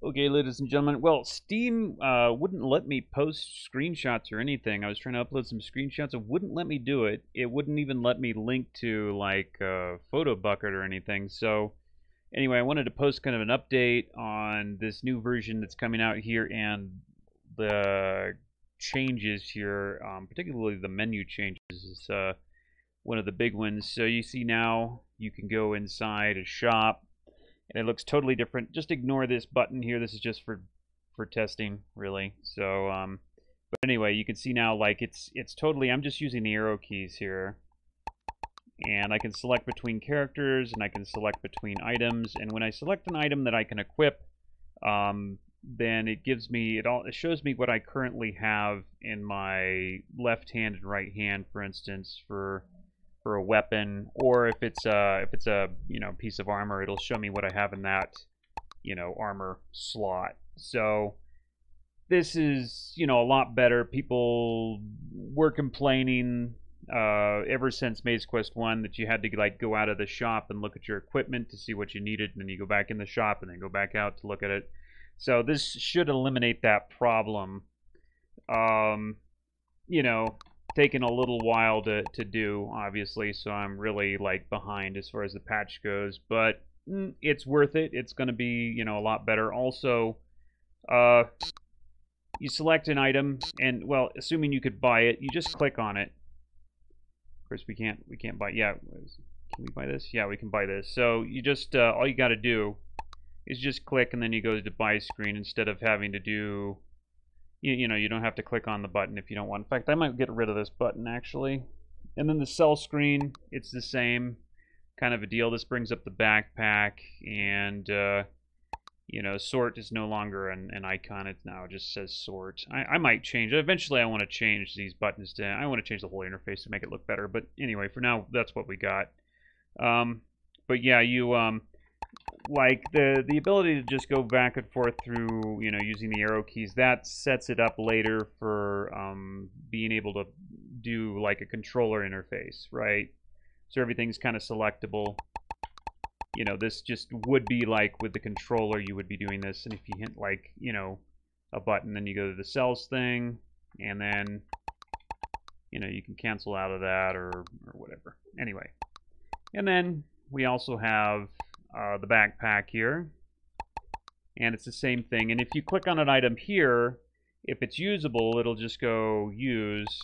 Okay, ladies and gentlemen. Well, Steam wouldn't let me post screenshots or anything. I was trying to upload some screenshots. It wouldn't let me do it. It wouldn't even let me link to like Photo Bucket or anything. So anyway, I wanted to post kind of an update on this new version that's coming out here and the changes here, particularly the menu changes is one of the big ones. So you see now you can go inside a shop and it looks totally different. Just ignore this button here. This is just for testing, really. So, but anyway, you can see now like it's totally. I'm just using the arrow keys here, and I can select between characters, and I can select between items. And when I select an item that I can equip, then it gives me it shows me what I currently have in my left hand and right hand, for instance, for a weapon, or if it's a piece of armor, it'll show me what I have in that armor slot. So this is a lot better. People were complaining ever since MazeQuest 1 that you had to like go out of the shop and look at your equipment to see what you needed, and then you go back in the shop and then go back out to look at it. So this should eliminate that problem. Taking a little while to do, obviously, so I'm really like behind as far as the patch goes, but it's worth it. It's going to be a lot better. Also, you select an item, and well, assuming you could buy it, you just click on it. Of course, we can't buy. Yeah, can we buy this? Yeah, we can buy this. So you just all you got to do is just click, and then you go to the buy screen instead of having to do. You don't have to click on the button if you don't want. In fact, I might get rid of this button, actually. And then the sell screen, it's the same kind of a deal. This brings up the backpack, and, sort is no longer an icon. It now just says sort. I might change it. Eventually, I want to change these buttons to... I want to change the whole interface to make it look better. But anyway, for now, that's what we got. But yeah, like the ability to just go back and forth through using the arrow keys, that sets it up later for being able to do like a controller interface, right? So everything's kind of selectable. This just would be like with the controller, you would be doing this, and if you hit like a button, then you go to the cells thing, and then you can cancel out of that or whatever. Anyway, and then we also have the backpack here, and it's the same thing. And if you click on an item here, if it's usable, it'll just go use,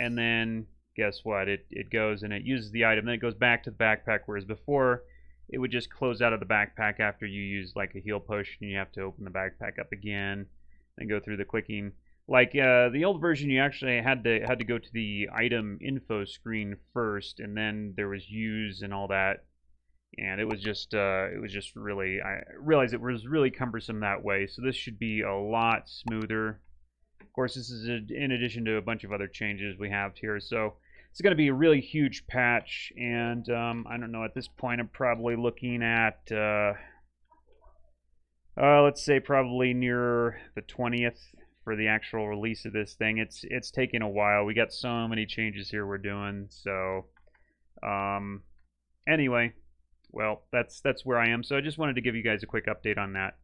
and then guess what? It goes and it uses the item, then it goes back to the backpack, whereas before it would just close out of the backpack after you use like a heal push, and you have to open the backpack up again and go through the clicking. Like the old version, you actually had to go to the item info screen first, and then there was use and all that. And it was just really, I realized it was really cumbersome that way. So this should be a lot smoother. Of course, this is in addition to a bunch of other changes we have here. So it's going to be a really huge patch. And I don't know, at this point, I'm probably looking at, let's say probably near the 20th for the actual release of this thing. It's taking a while. We got so many changes here we're doing. So anyway. Well, that's where I am. So I just wanted to give you guys a quick update on that.